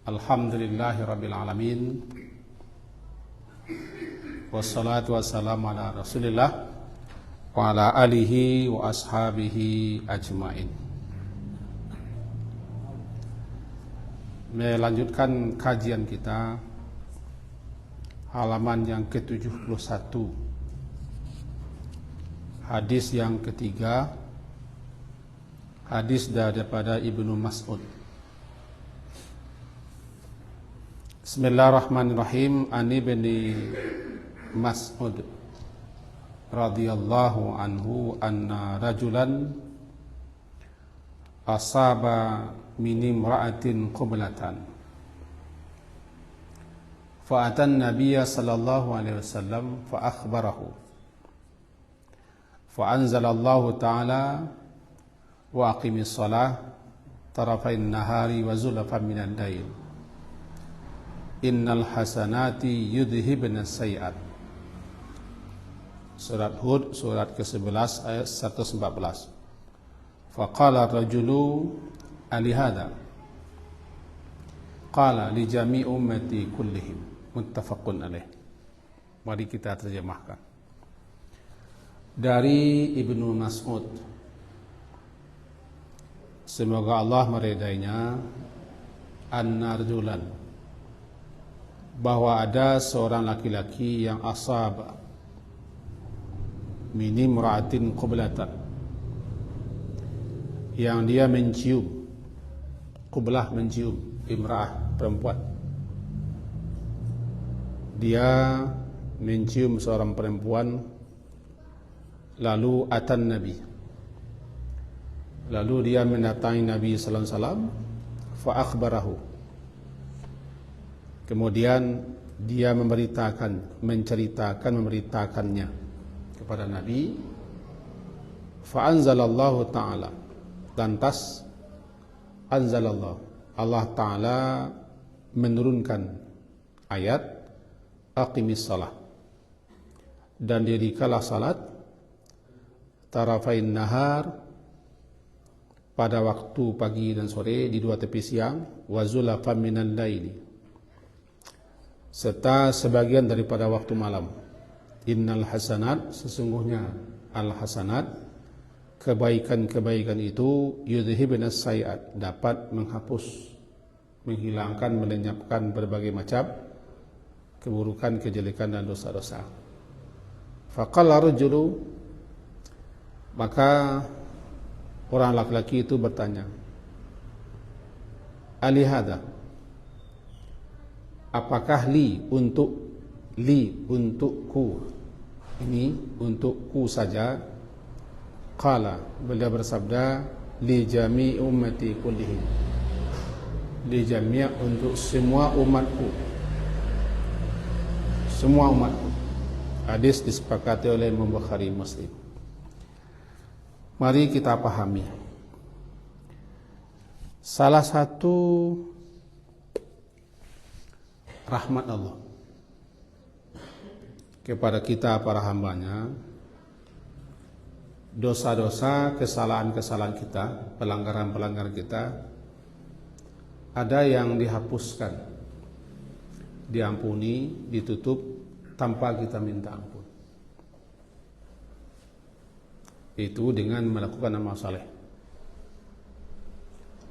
Alhamdulillahirabbil alamin. Wassalatu wassalamu ala Rasulillah wa ala alihi wa ashabihi ajmain. Melanjutkan kajian kita halaman yang ke-71, hadis yang ketiga, hadis daripada Ibnu Mas'ud. Bismillahirrahmanirrahim. Ani ibni Mas'ud radhiyallahu anhu anna rajulan asaba min imra'atin qiblatan fa atan nabiyya sallallahu alaihi wasallam fa akhbarahu fa anzalallahu ta'ala wa aqimis shalah tarafain nahari wa zulfan minal lail innal hasanati yudhibna sayiat. Surat Hud surat ke-11 ayat 114. Faqala rajulu ali hadha qala li jami' ummati kullihim muttafaqun alaih. Mari kita terjemahkan dari Ibnu Mas'ud, semoga Allah meridainya, anna rajulan, bahwa ada seorang laki-laki yang asab min imra'atin qiblatan, yang dia mencium, qiblah mencium, imra'ah perempuan, dia mencium seorang perempuan, lalu atan Nabi, lalu dia mendatangi Nabi sallallahu alaihi wasallam, fa akhbarahu, kemudian dia memberitakannya kepada Nabi. Fa anzalallahu ta'ala, lantas anzalallah, Allah Ta'ala menurunkan ayat aqimis shalah, dan dirikanlah salat tarafain nahar, pada waktu pagi dan sore, di dua tepi siang, wa zulafan minal laili, serta sebagian daripada waktu malam. Innal hasanat, sesungguhnya al hasanat, kebaikan-kebaikan itu, yudhibna sayiat, dapat menghapus, menghilangkan, melenyapkan berbagai macam keburukan, kejelekan dan dosa-dosa. Faqala rajulu, maka orang laki-laki itu bertanya, ali hadha, apakah untukku, ini untukku saja? Qala, beliau bersabda, li jami' ummati kullihim, li jami', untuk semua umatku, semua umatku. Hadis disepakati oleh Imam Bukhari Muslim. Mari kita pahami salah satu rahmat Allah kepada kita para hambanya, dosa-dosa, kesalahan-kesalahan kita, pelanggaran-pelanggaran kita, ada yang dihapuskan, diampuni, ditutup tanpa kita minta ampun. Itu dengan melakukan amal saleh.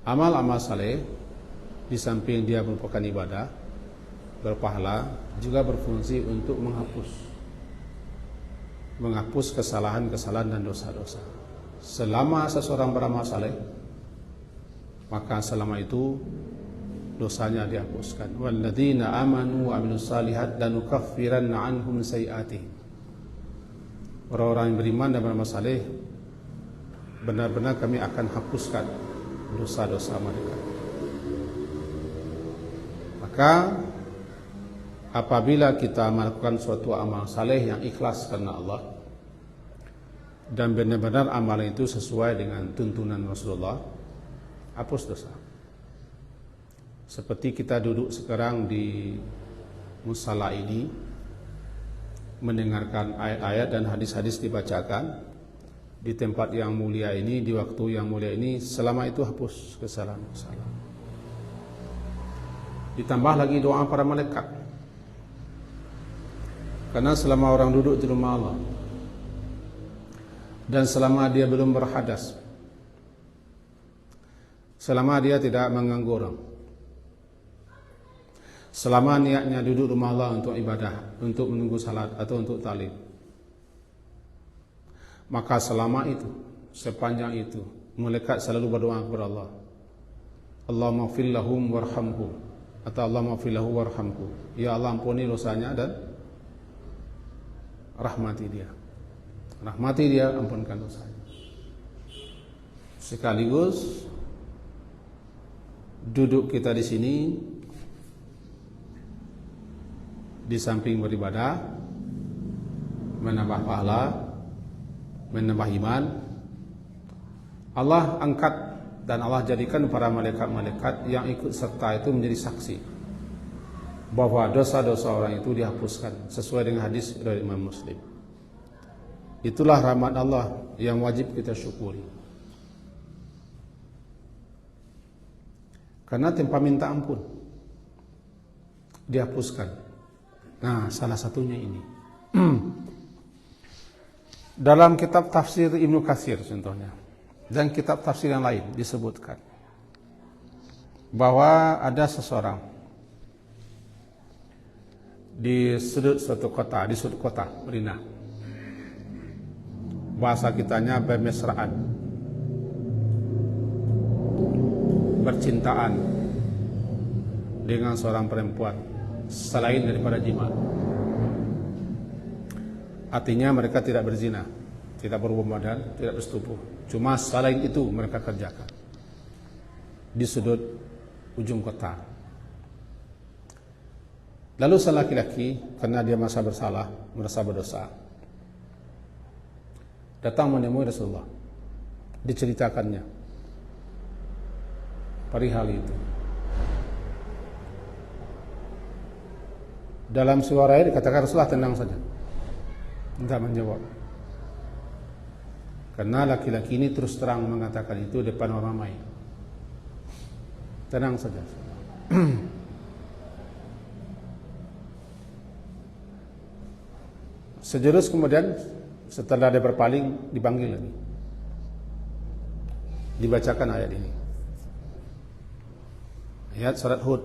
Amal-amal saleh, di samping dia merupakan ibadah, berpahala, juga berfungsi untuk menghapus kesalahan-kesalahan dan dosa-dosa. Selama seseorang beramal saleh, maka selama itu dosanya dihapuskan. Walladzina amanu wa amilus salihat lanukaffiranna anhum sayiatihim. Orang-orang yang beriman dan beramal saleh, benar-benar kami akan hapuskan dosa-dosa mereka. Maka apabila kita melakukan suatu amal saleh yang ikhlas karena Allah, dan benar-benar amalan itu sesuai dengan tuntunan Rasulullah, hapus dosa. Seperti kita duduk sekarang di musala ini, mendengarkan ayat-ayat dan hadis-hadis dibacakan di tempat yang mulia ini, di waktu yang mulia ini, selama itu hapus kesalahan-kesalahan. Ditambah lagi doa para malaikat. Karena selama orang duduk di rumah Allah dan selama dia belum berhadas, selama dia tidak mengganggu orang, selama niatnya duduk rumah Allah untuk ibadah, untuk menunggu salat atau untuk ta'lim, maka selama itu, sepanjang itu, malaikat selalu berdoa kepada Allah, Allahumma ighfir lahum warhamhum, atau Allahumma ighfir lahu warhamhu, ya Allah ampuni dosanya dan rahmati dia. Rahmati dia, ampunkan dosanya. Sekaligus duduk kita di sini di samping beribadah, menambah pahala, menambah iman, Allah angkat dan Allah jadikan para malaikat-malaikat yang ikut serta itu menjadi saksi bahwa dosa-dosa orang itu dihapuskan sesuai dengan hadis dari Imam Muslim. Itulah rahmat Allah yang wajib kita syukuri. Karena tanpa minta ampun dihapuskan. Nah, salah satunya ini. Dalam kitab tafsir Ibnu Katsir contohnya, dan kitab tafsir yang lain disebutkan bahwa ada seseorang di sudut suatu kota, di sudut kota Madinah, bahasa kitanya bermesraan, bercintaan dengan seorang perempuan selain daripada jima. Artinya mereka tidak berzina, tidak berhubungan badan, tidak bersetubuh, cuma selain itu mereka kerjakan di sudut ujung kota. Lalu sang laki-laki, karena dia merasa bersalah, merasa berdosa, datang menemui Rasulullah, diceritakannya perihal itu. Dalam suara dikatakan Rasulullah tenang saja, tidak menjawab. Karena laki-laki ini terus terang mengatakan itu depan orang ramai. Tenang saja. Sejurus kemudian setelah dia berpaling, dipanggil lagi, dibacakan ayat ini, ayat surat Hud.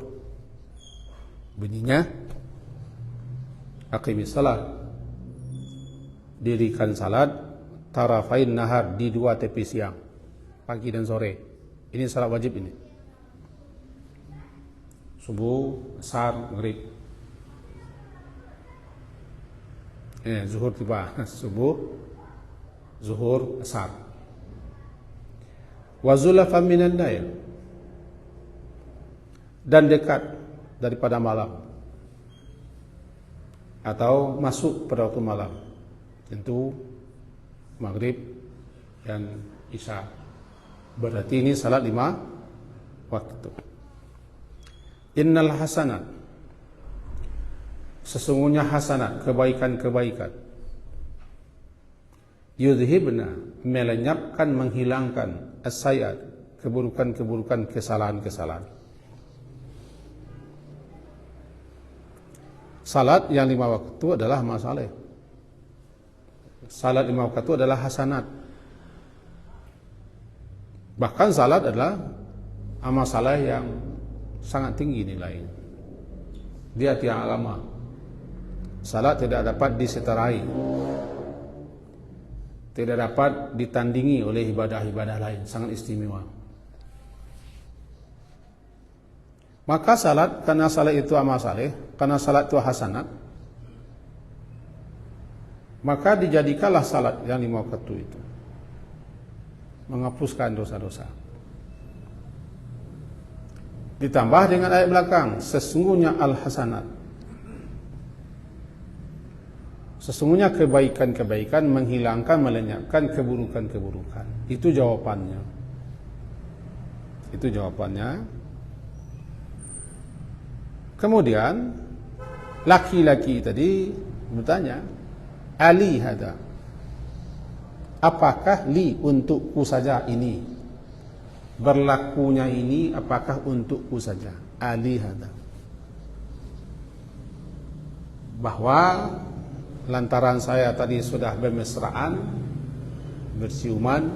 Bunyinya, aqimis salat, dirikan salat, tarafain nahar, di dua tepi siang, pagi dan sore. Ini salat wajib ini, subuh, asar, maghrib. Zuhur tiba, subuh, zuhur, asar. Wa zulafan minan lail, dan dekat daripada malam atau masuk pada waktu malam, tentu maghrib dan isya. Berarti ini salat 5 waktu. Innal hasanat, sesungguhnya hasanat, kebaikan-kebaikan, yudhibna, melenyapkan, menghilangkan, as-sayyi'at, keburukan-keburukan, kesalahan-kesalahan. Salat yang 5 waktu adalah amal saleh. Salat 5 waktu adalah hasanat. Bahkan salat adalah amal saleh yang sangat tinggi nilainya. Dia tiang agama. Salat tidak dapat diseterai, tidak dapat ditandingi oleh ibadah-ibadah lain, sangat istimewa. Maka salat, karena salat itu amal saleh, karena salat itu hasanat, maka dijadikanlah salat yang 5 waktu itu menghapuskan dosa-dosa. Ditambah dengan ayat belakang, sesungguhnya al-hasanat, sesungguhnya kebaikan-kebaikan menghilangkan, melenyapkan keburukan-keburukan. Itu jawabannya. Itu jawabannya. Kemudian laki-laki tadi bertanya, Ali hada, apakah li, untukku saja ini, berlakunya ini apakah untukku saja? Ali hada, bahwa lantaran saya tadi sudah bermesraan, berciuman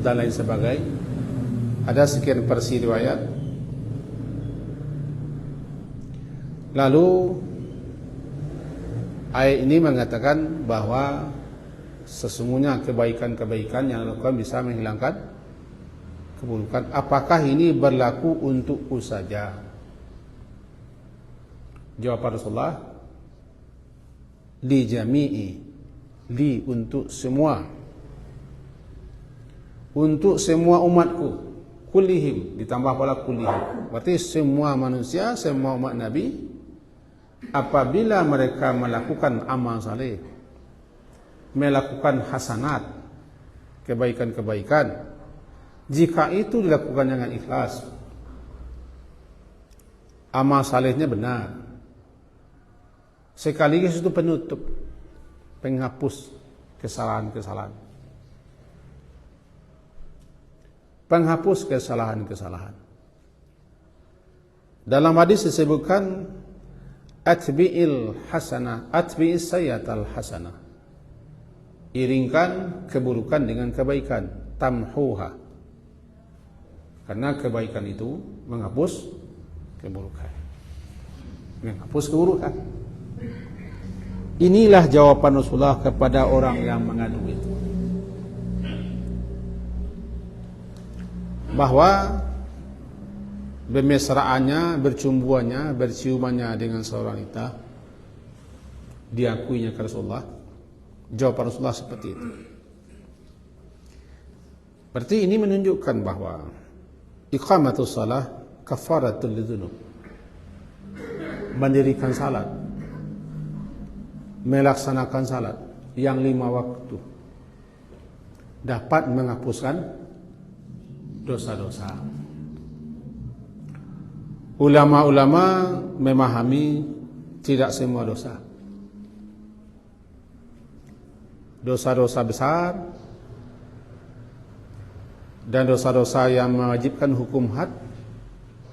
dan lain sebagainya, ada sekian versi riwayat. Lalu ayat ini mengatakan bahwa sesungguhnya kebaikan-kebaikan yang dilakukan bisa menghilangkan keburukan. Apakah ini berlaku untukku saja? Jawaban Rasulullah, li jami'i, li untuk semua, untuk semua umatku, kullihim ditambah pula kullihim, berarti semua manusia, semua umat Nabi, apabila mereka melakukan amal saleh, melakukan hasanat, kebaikan-kebaikan, jika itu dilakukan dengan ikhlas, amal salehnya benar, sekaligus itu penutup, penghapus kesalahan-kesalahan, penghapus kesalahan-kesalahan. Dalam hadis disebutkan atbi'il hasanah, atbi'is sayyatal hasanah, iringkan keburukan dengan kebaikan, tamhuha, karena kebaikan itu menghapus keburukan, menghapus keburukan. Inilah jawaban Rasulullah kepada orang yang mengadu itu, bahwa bermesraannya, bercumbuannya, berciumannya dengan seorang wanita diakuinya ke Rasulullah. Jawaban Rasulullah seperti itu. Berarti ini menunjukkan bahwa iqamatus shalah kafaratul lidzunub, mendirikan salat, melaksanakan salat yang 5 waktu dapat menghapuskan dosa-dosa. Ulama-ulama memahami tidak semua dosa, dosa-dosa besar dan dosa-dosa yang mewajibkan hukum had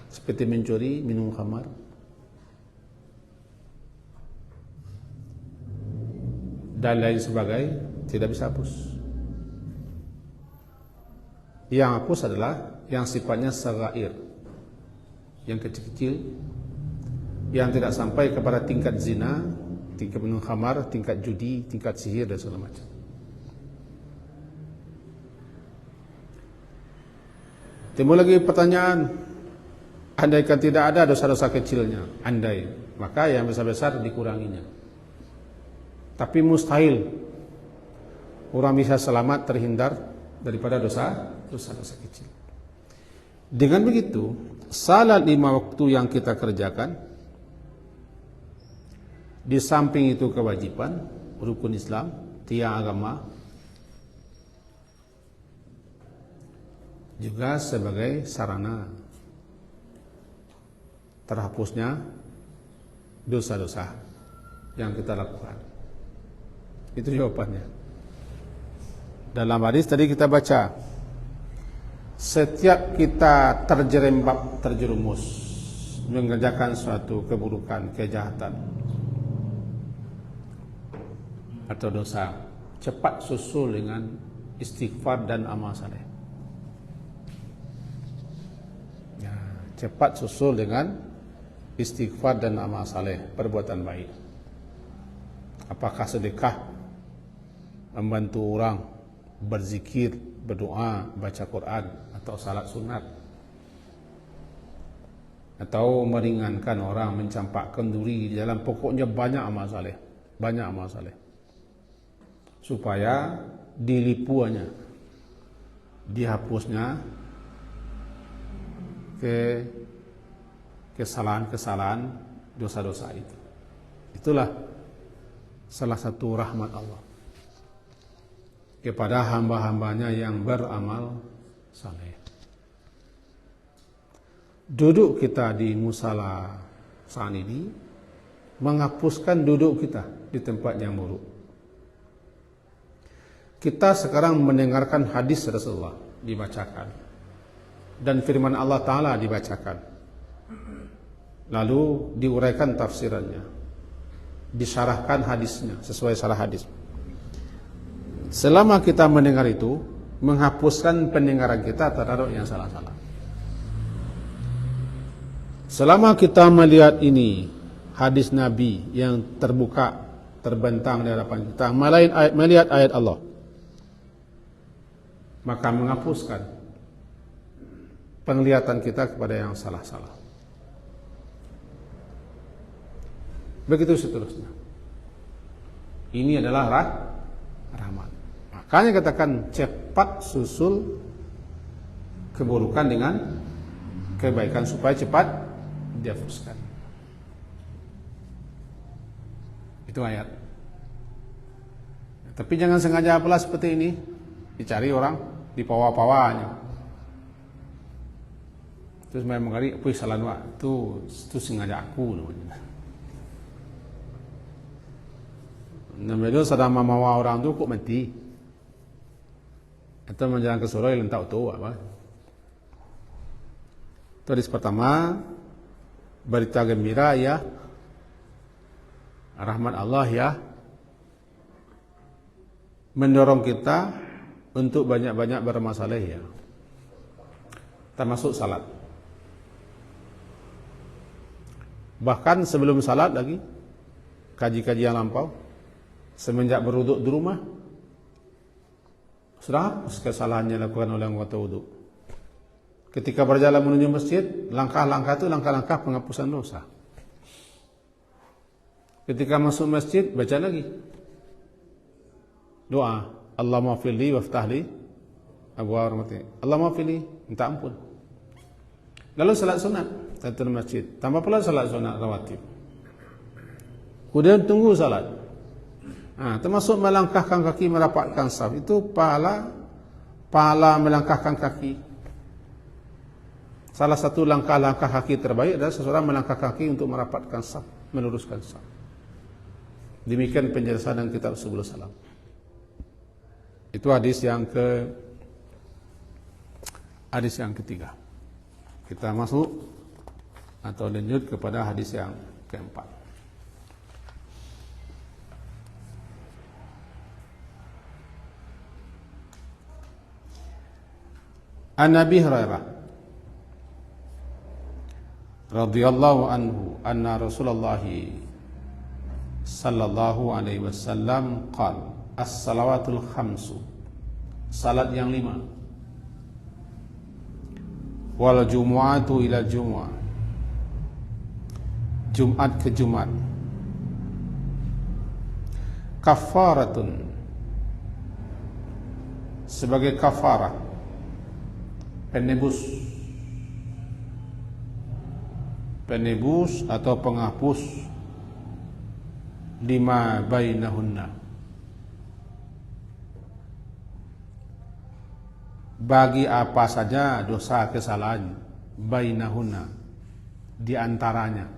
seperti mencuri, minum khamar, dan lain sebagainya tidak bisa hapus. Yang hapus adalah yang sifatnya shaghair, yang kecil-kecil, yang tidak sampai kepada tingkat zina, tingkat minum khamar, tingkat judi, tingkat sihir dan segala macam. Timbul lagi pertanyaan, andaikan tidak ada dosa-dosa kecilnya, andai, maka yang besar-besar dikuranginya. Tapi mustahil orang bisa selamat terhindar daripada dosa-dosa kecil. Dengan begitu, salat 5 waktu yang kita kerjakan, di samping itu kewajiban, rukun Islam, tiang agama, juga sebagai sarana terhapusnya dosa-dosa yang kita lakukan. Itu jawabannya. Dalam hadis tadi kita baca, setiap kita terjerembab, terjerumus mengerjakan suatu keburukan, kejahatan atau dosa, cepat susul dengan istighfar dan amal saleh. Ya, cepat susul dengan istighfar dan amal saleh, perbuatan baik. Apakah sedekah, membantu orang, berzikir, berdoa, baca Quran, atau salat sunat, atau meringankan orang, mencampakkan duri di jalan, pokoknya banyak amal saleh, banyak amal saleh, supaya dilipuannya, dihapusnya kesalahan-kesalahan, dosa-dosa itu. Itulah salah satu rahmat Allah kepada hamba-hambanya yang beramal saleh. Duduk kita di musala saat ini menghapuskan duduk kita di tempat yang buruk. Kita sekarang mendengarkan hadis Rasulullah dibacakan dan firman Allah Ta'ala dibacakan, lalu diuraikan tafsirannya, disyarahkan hadisnya sesuai syarah hadis. Selama kita mendengar itu, menghapuskan pendengaran kita terhadap yang salah-salah. Selama kita melihat ini hadis Nabi yang terbuka, terbentang di hadapan kita, melihat ayat Allah, maka menghapuskan penglihatan kita kepada yang salah-salah. Begitu seterusnya. Ini adalah rahmat. Makanya katakan cepat susul keburukan dengan kebaikan supaya cepat dihapuskan. Itu ayat. Tapi jangan sengaja pula seperti ini, dicari orang di pawa-pawanya. Terus main mengari, "Puih salah dua." Itu sengaja aku namanya. Namanya sedang memawa orang tu kok mati. Atau menjalan ke Solo yang tahu apa. Itu hadis pertama, berita gembira ya, rahmat Allah ya, mendorong kita untuk banyak-banyak bermasalah ya, termasuk salat. Bahkan sebelum salat lagi, kaji-kaji yang lampau, semenjak berwuduk di rumah, sudah kesalahannya lakukan oleh anggota wuduk. Ketika berjalan menuju masjid, langkah-langkah itu langkah-langkah penghapusan dosa. Ketika masuk masjid, baca lagi doa, Allahumma firli waftahli abwaab rahmatik. Allahumma firli, minta ampun. Lalu salat sunat tahiyatul masjid, tambah pula salat sunat rawatib. Kemudian tunggu salat. Termasuk melangkahkan kaki merapatkan saf, itu pahala melangkahkan kaki. Salah satu langkah-langkah kaki terbaik adalah seseorang melangkah kaki untuk merapatkan saf, meluruskan saf. Demikian penjelasan dalam kitab Subul Salam. Itu hadis yang ketiga. Kita masuk atau lanjut kepada hadis yang keempat. An Abi Hurairah radhiyallahu anhu anna Rasulullah sallallahu alaihi wasallam qala as-salawatul khamsu, salat yang 5, wal jumu'atu ila jumu'ah, Jumat ke Jumat, kafaratun, sebagai kafarah, penebus atau penghapus lima bainahunna, bagi apa saja dosa kesalahan, bainahunna, di antaranya,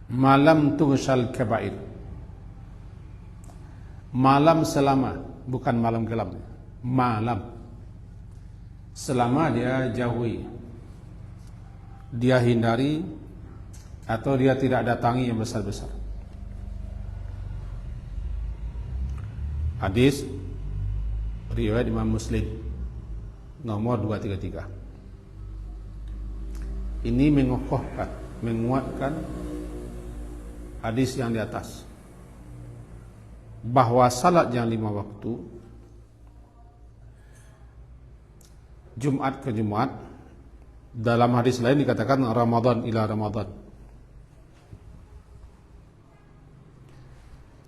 malam tughsal kabair, malam selama, bukan malam gelap, malam selama dia jauhi, dia hindari, atau dia tidak datangi yang besar-besar. Hadis riwayat Imam Muslim nomor 233. Ini mengokohkan, menguatkan hadis yang di atas, bahwa salat yang 5 waktu, Jumat ke Jumat, dalam hadis lain dikatakan Ramadan ila Ramadan,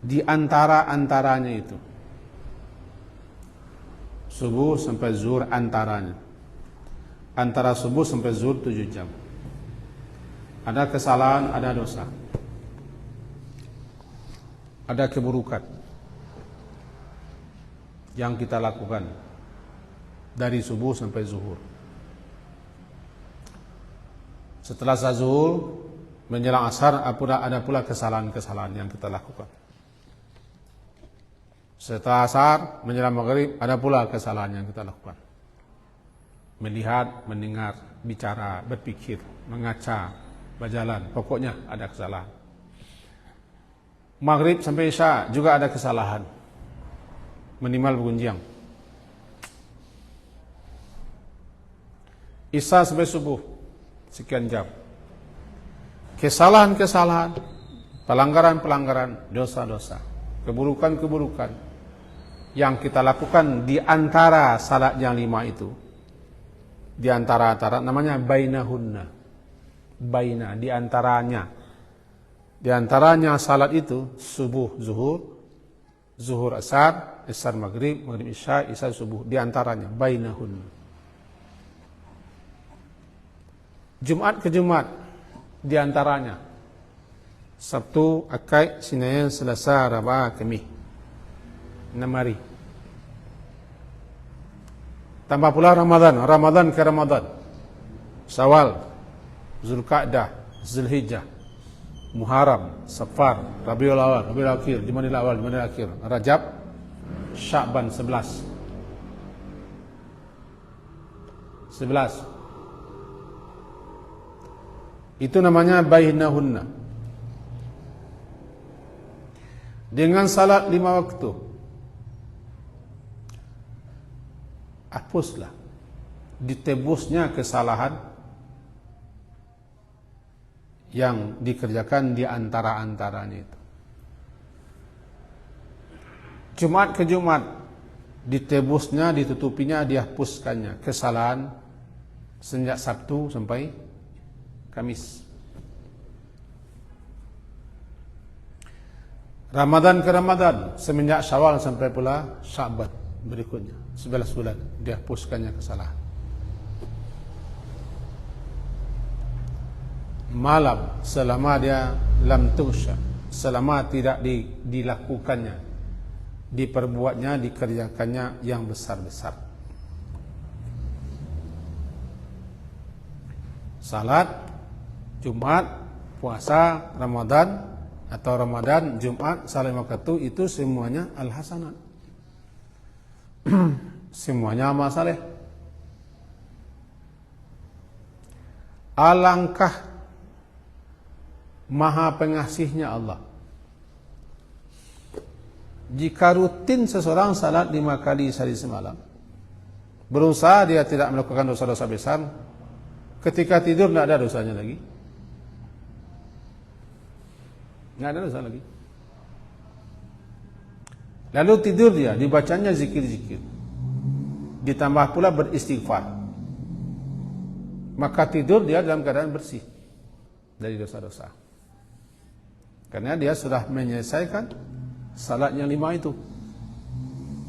di antara-antaranya itu, subuh sampai zuhur antaranya, antara subuh sampai zuhur 7 jam. Ada kesalahan, ada dosa, ada keburukan yang kita lakukan dari subuh sampai zuhur. Setelah zuhur menjelang asar, ada pula kesalahan-kesalahan yang kita lakukan. Setelah asar menjelang maghrib, ada pula kesalahan yang kita lakukan. Melihat, mendengar, bicara, berpikir, mengaca, berjalan, pokoknya ada kesalahan. Maghrib sampai Isya juga ada kesalahan, minimal bergunjang. Isya sampai subuh sekian jam. Kesalahan-kesalahan, pelanggaran-pelanggaran, dosa-dosa, keburukan-keburukan yang kita lakukan di antara salat yang 5 itu, di antara namanya bainahunna, baina, di antaranya salat itu subuh zuhur, zuhur asar, asar maghrib, maghrib isya, isya subuh, di antaranya bainahunna. Jumat ke Jumat di antaranya Sabtu, Akad, Senin, Selasa, Rabu, Khamis, 6 hari. Tambah pula Ramadan, Ramadan ke Ramadan, Syawal, Zulqa'dah, Zulhijjah, Muharram, Safar, Rabiul Awal, Rabiul Akhir, Jumadil Awal, Jumadil Akhir, Rajab, Sya'ban 11. Itu namanya bainahunna. Dengan salat 5 waktu, hapuslah ditebusnya kesalahan yang dikerjakan di antara-antaranya itu. Jumat ke Jumat ditebusnya, ditutupinya, dihapuskannya kesalahan sejak Sabtu sampai Kamis. Ramadan ke Ramadan semenjak Syawal sampai pula Sya'ban berikutnya 11 bulan dihapuskannya kesalahan. Malam selama dia lam tughsha, selama tidak dilakukannya, diperbuatnya, dikerjakannya yang besar-besar. Salat Jumat, puasa, Ramadan atau Ramadan, Jumat, salat 5 waktu itu semuanya al-hasanat. Semuanya amal saleh. Alangkah maha pengasihnya Allah jika rutin seseorang salat 5 kali sehari semalam, berusaha dia tidak melakukan dosa-dosa besar, ketika tidur tidak ada dosanya lagi. Tidak ada dosa lagi. Lalu tidur dia, dibacanya zikir-zikir, ditambah pula beristighfar, maka tidur dia dalam keadaan bersih dari dosa-dosa, karena dia sudah menyelesaikan salat yang 5 itu: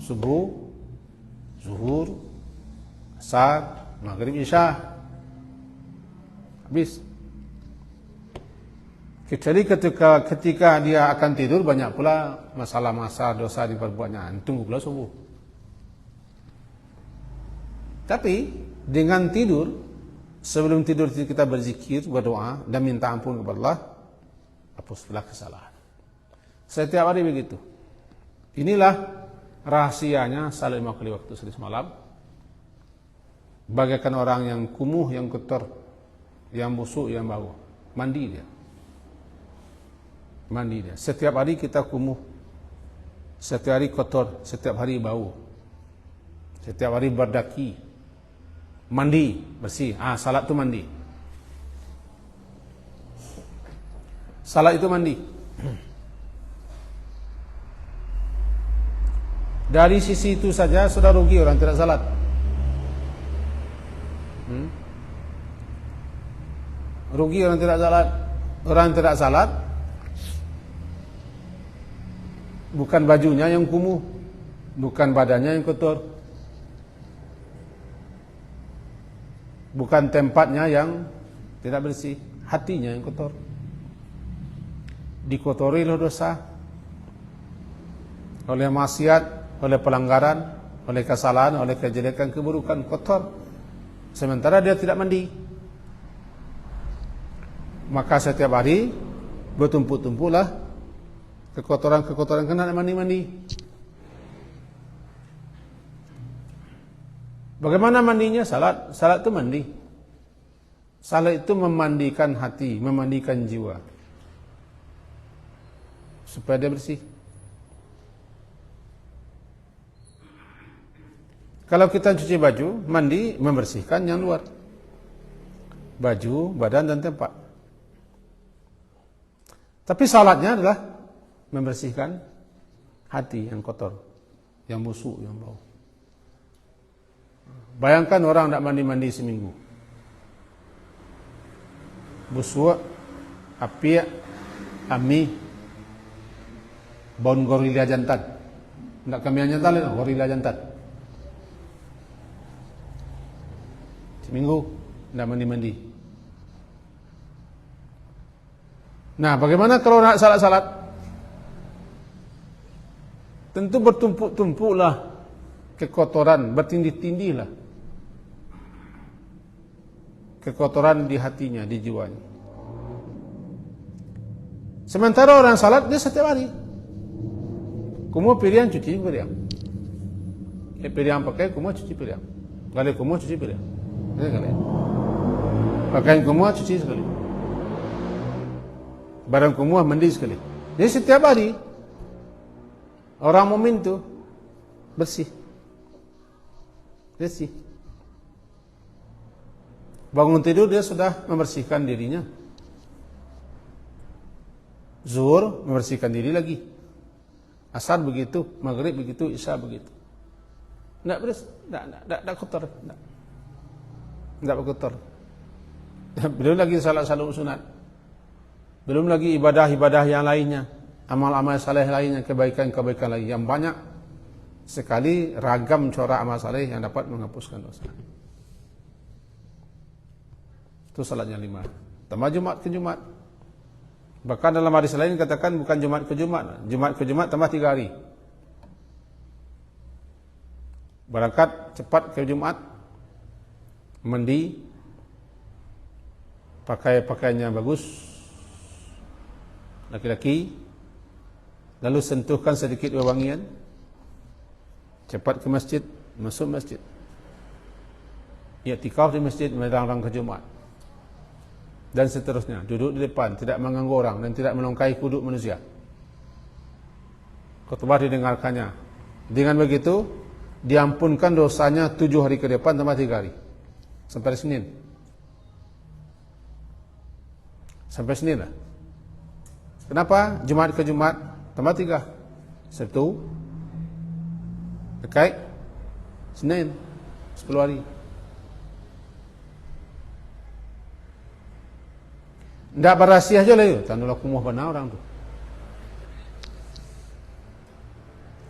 subuh, zuhur, asar, maghrib, isya. Habis. Kecuali ketika dia akan tidur, banyak pula masalah-masalah dosa diperbuatnya, tunggu pula subuh. Tapi dengan tidur, sebelum tidur kita berzikir, berdoa dan minta ampun kepada Allah, hapuslah kesalahan. Setiap hari begitu. Inilah rahasianya salat 5 kali waktu sehari semalam. Bagaikan orang yang kumuh, yang kotor, yang busuk, yang bau, mandi dia. Mandi dia. Setiap hari kita kumuh, setiap hari kotor, setiap hari bau, setiap hari berdaki, mandi bersih. Salat itu mandi. Salat itu mandi. Dari sisi itu saja sudah rugi orang tidak salat. Rugi orang tidak salat. Orang tidak salat bukan bajunya yang kumuh, bukan badannya yang kotor, bukan tempatnya yang tidak bersih, hatinya yang kotor. Dikotori oleh dosa, oleh maksiat, oleh pelanggaran, oleh kesalahan, oleh kejelekan, keburukan, kotor. Sementara dia tidak mandi, maka setiap hari bertumpuk-tumpuklah kekotoran-kekotoran, kena mandi-mandi. Bagaimana mandinya? Salat itu mandi. Salat itu memandikan hati, memandikan jiwa, supaya dia bersih. Kalau kita cuci baju, mandi membersihkan yang luar, baju, badan dan tempat. Tapi salatnya adalah membersihkan hati yang kotor, yang busuk, yang bau. Bayangkan orang tidak mandi-mandi seminggu, busuk, apiak, ami, baun gorila jantan. Tidak kami hanya tahu gorila jantan. Seminggu tidak mandi-mandi. Nah, bagaimana kalau nak salat-salat? Tentu bertumpuk-tumpuklah kekotoran, bertindih-tindihlah kekotoran di hatinya, di jiwanya. Sementara orang salat dia setiap hari. Kumua piriang cuci piriang. Piriang pakai kumua cuci piriang. Gale kumua cuci piriang. Sekali. Pakaian kumua cuci sekali. Barang kumua mandi sekali. Jadi setiap hari orang mukmin itu bersih. Bersih. Bangun tidur dia sudah membersihkan dirinya. Zuhur membersihkan diri lagi. Asar begitu, maghrib begitu, isya begitu. Tidak kotor. Tidak kotor. Belum lagi salat-salat sunat. Belum lagi ibadah-ibadah yang lainnya, amal-amal saleh lainnya, kebaikan-kebaikan lain yang banyak sekali, ragam corak amal saleh yang dapat menghapuskan dosa. Itu salatnya 5. Tambah Jumat ke Jumat. Bahkan dalam hadis lain katakan bukan Jumat ke Jumat, Jumat ke Jumat tambah 3 hari. Berangkat cepat ke Jumat, mandi, pakai pakaiannya bagus, laki-laki, lalu sentuhkan sedikit wewangian, cepat ke masjid, masuk masjid, i'tikaf di masjid menjelang ke Jumat, dan seterusnya. Duduk di depan, tidak mengganggu orang dan tidak melongkai kuduk manusia. Khutbah didengarkannya. Dengan begitu diampunkan dosanya 7 hari ke depan tambah 3 hari sampai Senin. Sampai Senin lah. Kenapa? Jumat ke Jumat tambah 3. Sabtu, dekat, Senin, 10 hari. Tidak berasiah aja lah itu. Tandulah kumuh benar orang tu.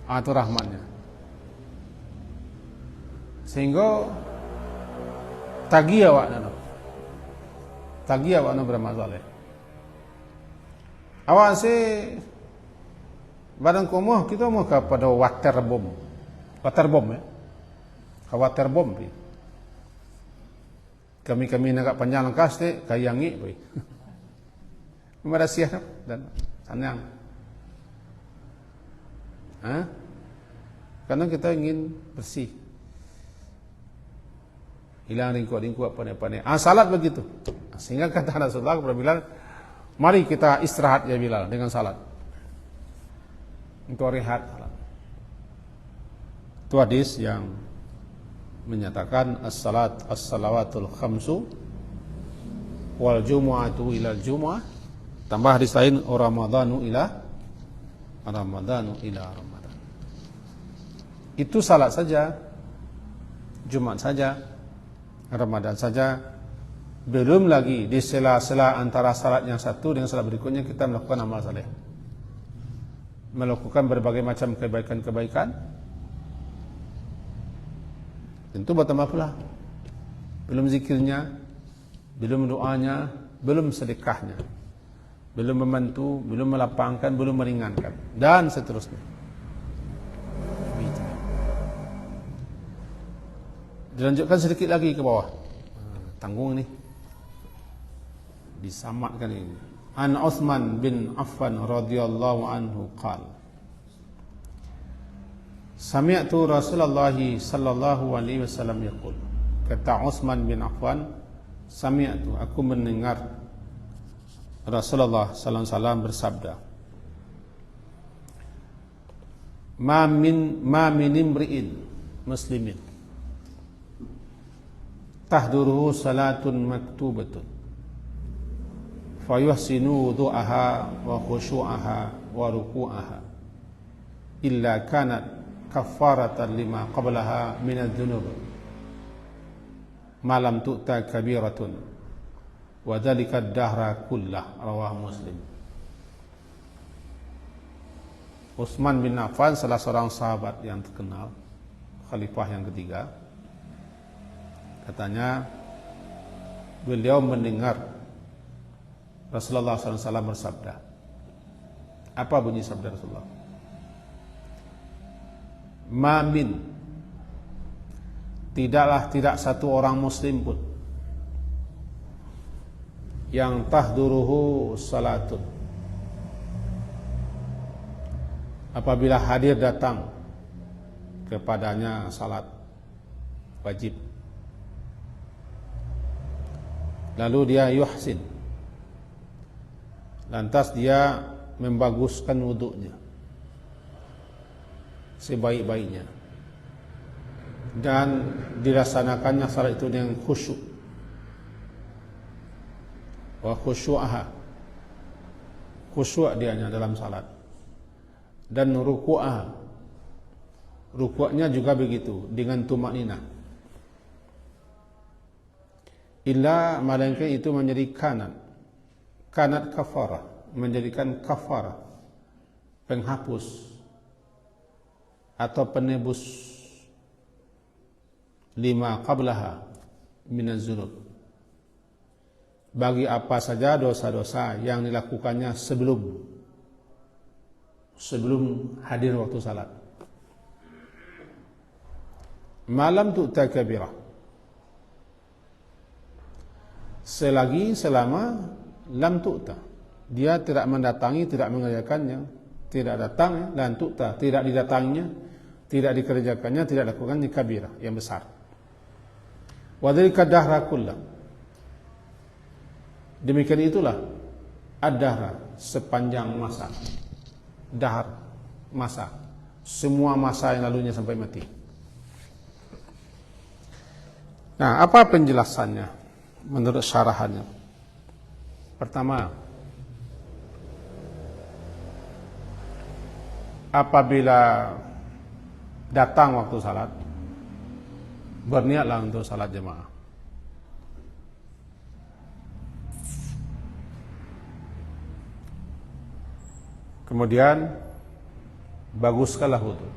Itu rahmatnya. Sehingga tagi awak nak bermasalah. Awak si badan kumuh kita mau kepada water bomb ya. Water bomb. Kami nak panjang langkas te kayangi boy. Merasiah dan senang. Karena kita ingin bersih. Hilang ringkuk-ringkuk pandai-pandai. Salat begitu. Sehingga kata Rasulullah kepada Bilal, mari kita istirahat ya Bilal dengan salat. Untuk rehat. Itu hadis yang menyatakan as-salawatul khamsu wal jumu'atu ilal jumu'ah. Tambah hadis lain Ramadanu ila Ramadan. Itu salat saja, Jumat saja, Ramadan saja. Belum lagi di sela-sela antara salat yang satu dengan salat berikutnya kita melakukan amal saleh, melakukan berbagai macam kebaikan-kebaikan. Tentu bertambah pula. Belum zikirnya, belum doanya, belum sedekahnya, belum membantu, belum melapangkan, belum meringankan, dan seterusnya. Dilanjutkan sedikit lagi ke bawah. Tanggung ni. Disamatkan ini. An Utsman bin Affan radhiyallahu anhu qala, sami'tu Rasulullah sallallahu alaihi wasallam yaqul. Kata Utsman bin Affan, Sami'tu, aku mendengar Rasulullah sallallahu alaihi wasallam bersabda, ma min imri'in muslimin tahduruhu salatun maktubatun fayuhsinu wudu'aha wa khushu'aha wa ruku'aha illa kanat kaffaratan lima qablaha min adh-dhunub ma lam tu'ta kabiratun wa dzalika ad-dahra kullah. Rawahu Muslim. Utsman bin Affan, salah seorang sahabat yang terkenal, khalifah yang ketiga, katanya beliau mendengar Rasulullah SAW bersabda. Apa bunyi sabda Rasulullah? Mamin, tidak satu orang muslim pun yang tahduruhu salatun, apabila hadir datang kepadanya salat wajib, lalu dia yuhsin, lantas dia membaguskan wuduknya sebaik-baiknya dan dilaksanakannya salat itu dengan khusyuk, wa khusyu'aha, khusyuk dianya dalam salat, dan ruku'aha, rukuknya juga begitu dengan tumakninah, illa melainkan itu menjadi kanat kafarah, menjadikan kafarah, penghapus atau penebus lima qablaha minaz zunub, bagi apa saja dosa-dosa yang dilakukannya sebelum hadir waktu salat. Malam tu'ta kabirah, selama lam tu'ta, dia tidak mendatangi, tidak mengerjakannya, tidak datang, lan tu'ta, tidak didatanginya, tidak dikerjakannya, tidak lakukannya kabirah yang besar. Wa dzalika dahra kullah, demikian itulah ad-dahra, sepanjang masa, dahar, masa, semua masa yang lalunya sampai mati. Nah, apa penjelasannya menurut syarahannya? Pertama, apabila datang waktu salat, berniatlah untuk salat jemaah. Kemudian baguskanlah wudu.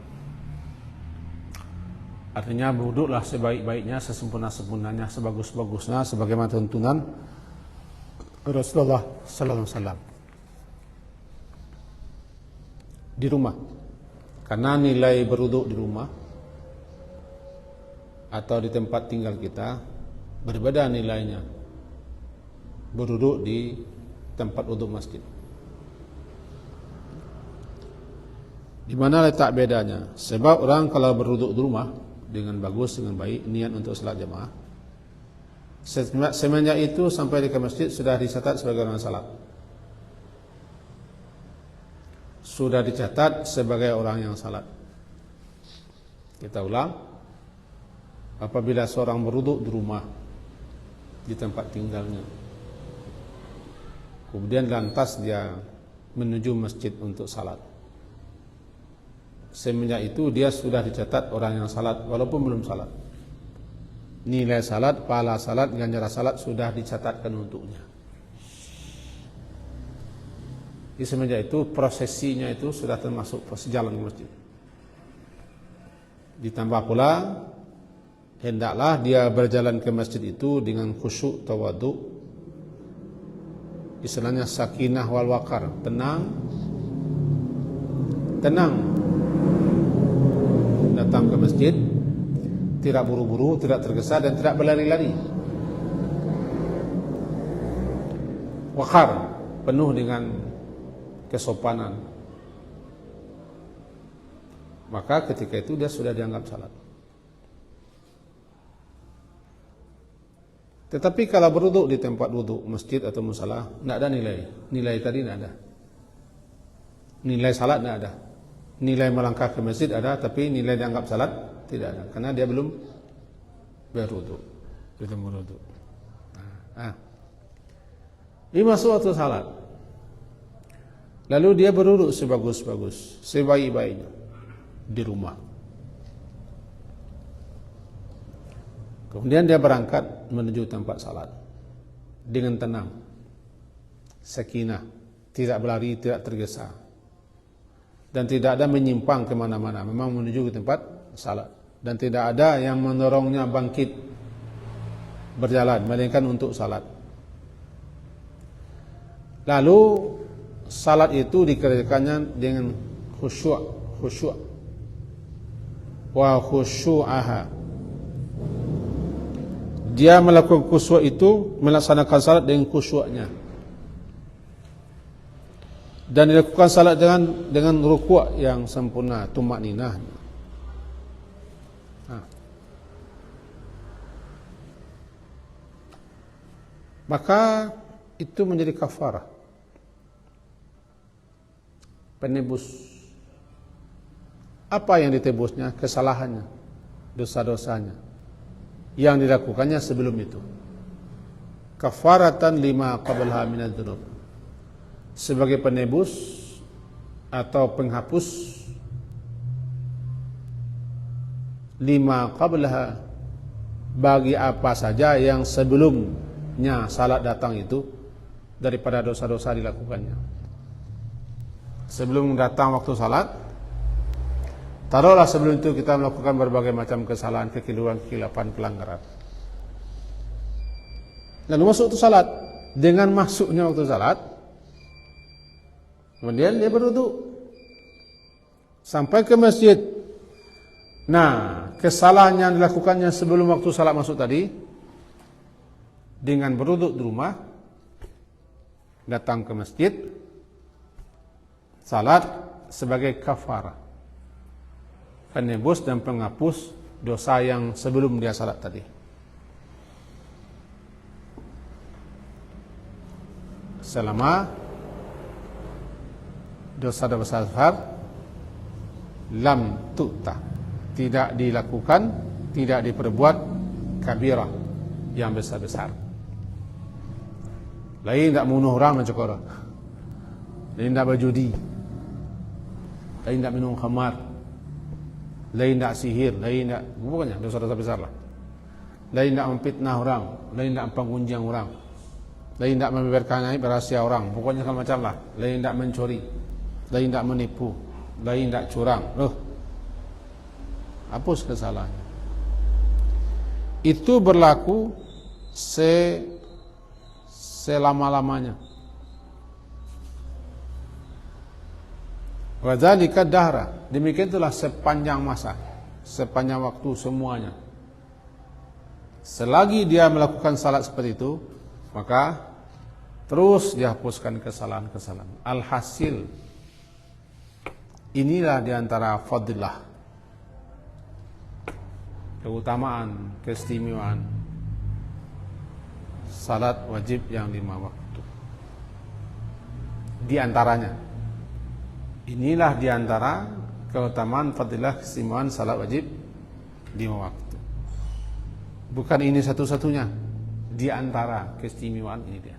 Artinya wuduklah sebaik-baiknya, sesempurna-sempurnanya, sebagus-bagusnya, sebagaimana tuntunan Rasulullah sallallahu alaihi wasallam. Di rumah. Karena nilai berwuduk di rumah atau di tempat tinggal kita berbeda nilainya berwuduk di tempat wuduk masjid. Di mana letak bedanya? Sebab orang kalau berwuduk di rumah dengan bagus, dengan baik, niat untuk salat jemaah, semenjak itu sampai ke masjid sudah dicatat sebagai orang salat, sudah dicatat sebagai orang yang salat. Kita ulang, apabila seorang berwuduk di rumah, di tempat tinggalnya, kemudian lantas dia menuju masjid untuk salat, semenjak itu dia sudah dicatat orang yang salat walaupun belum salat. Nilai salat, pahala salat, ganjaran salat sudah dicatatkan untuknya. Di semenjak itu prosesinya itu sudah termasuk proses jalan ke masjid. Ditambah pula hendaklah dia berjalan ke masjid itu dengan khusyuk, tawadhu, istilahnya sakinah wal waqar, tenang datang ke masjid, tidak buru-buru, tidak tergesa, dan tidak berlari-lari. Waqar, penuh dengan kesopanan. Maka ketika itu dia sudah dianggap salat. Tetapi kalau berwuduk di tempat wuduk masjid atau musalah, tidak ada nilai. Nilai tadi tidak ada. Nilai salat tidak ada. Nilai melangkah ke masjid ada, tapi nilai dianggap salat tidak ada. Karena dia belum berwuduk. Belum berwuduk. Ini masuk waktu salat. Lalu dia berwuduk sebagus-bagus, sebaik-baiknya di rumah. Kemudian dia berangkat menuju tempat salat dengan tenang, sakinah, tidak berlari, tidak tergesa, dan tidak ada menyimpang kemana-mana. Memang menuju ke tempat salat, dan tidak ada yang mendorongnya bangkit berjalan, melainkan untuk salat. Lalu salat itu dikerjakannya dengan khusyuk wa khusyu'aha. Dia melakukan khusyuk itu, melaksanakan salat dengan khusyuknya, dan dilakukan salat dengan rukuk yang sempurna, tumakninah. Maka itu menjadi kafarah, penebus. Apa yang ditebusnya? Kesalahannya, dosa-dosanya yang dilakukannya sebelum itu. Kafaratan lima qablaha minadz-dzunub, sebagai penebus atau penghapus lima qablaha, bagi apa saja yang sebelumnya salat datang itu daripada dosa-dosa dilakukannya. Sebelum datang waktu salat, taruhlah sebelum itu kita melakukan berbagai macam kesalahan, kekeliruan, kekilapan, pelanggaran. Lalu masuk waktu salat, dengan masuknya waktu salat, kemudian dia berwuduk sampai ke masjid. Nah, kesalahan yang dilakukannya sebelum waktu salat masuk tadi, dengan berwuduk di rumah, datang ke masjid, salat sebagai kafarah, penebus dan penghapus dosa yang sebelum dia salat tadi. Selama dosa-dosa besar lam tu'ta, tidak dilakukan, tidak diperbuat kabirah yang besar-besar. Lain tak membunuh orang macam orang, lain tak berjudi, lain tak minum khamar, lain tak sihir, lain tak, pokoknya dosa-dosa besar lah. Lain tak memfitnah orang, lain tak menggunjing orang, lain tak membeberkan aib rahasia orang, pokoknya segala macam lah. Lain tak mencuri, lain tak menipu, lain tak curang. Hapus kesalahannya. Itu berlaku selama-lamanya. Wa dzalika dahra, demikian itulah sepanjang masa, sepanjang waktu semuanya. Selagi dia melakukan salat seperti itu, maka terus dihapuskan kesalahan-kesalahan. Alhasil, inilah diantara fadilah, keutamaan, keistimewaan salat wajib yang 5 waktu. Di antaranya, inilah diantara keutamaan, fadilah, keistimewaan salat wajib 5 waktu. Bukan ini satu-satunya, di antara keistimewaan ini dia.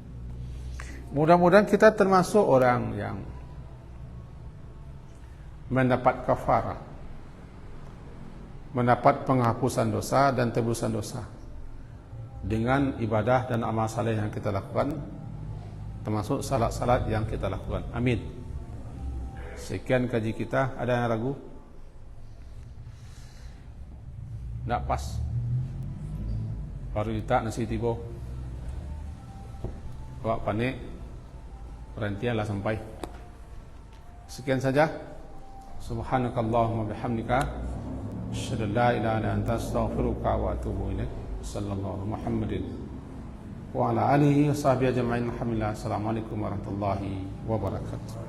Mudah-mudahan kita termasuk orang yang mendapat kafarah, mendapat penghapusan dosa dan tebusan dosa dengan ibadah dan amal saleh yang kita lakukan, termasuk salat-salat yang kita lakukan. Amin. Sekian kaji kita. Ada yang ragu? Tak pas. Baru kita nasi tibo. Awak panik, perhentianlah sampai. Sekian saja. Subhanakallahumma bihamdika, asyhadu an la ilaha illa anta, astaghfiruka wa atubu ilaik. Sallallahu Muhammadin wa ala alihi wa sahbihi ajma'in. Alhamdulillah. Assalamualaikum warahmatullahi wabarakatuh.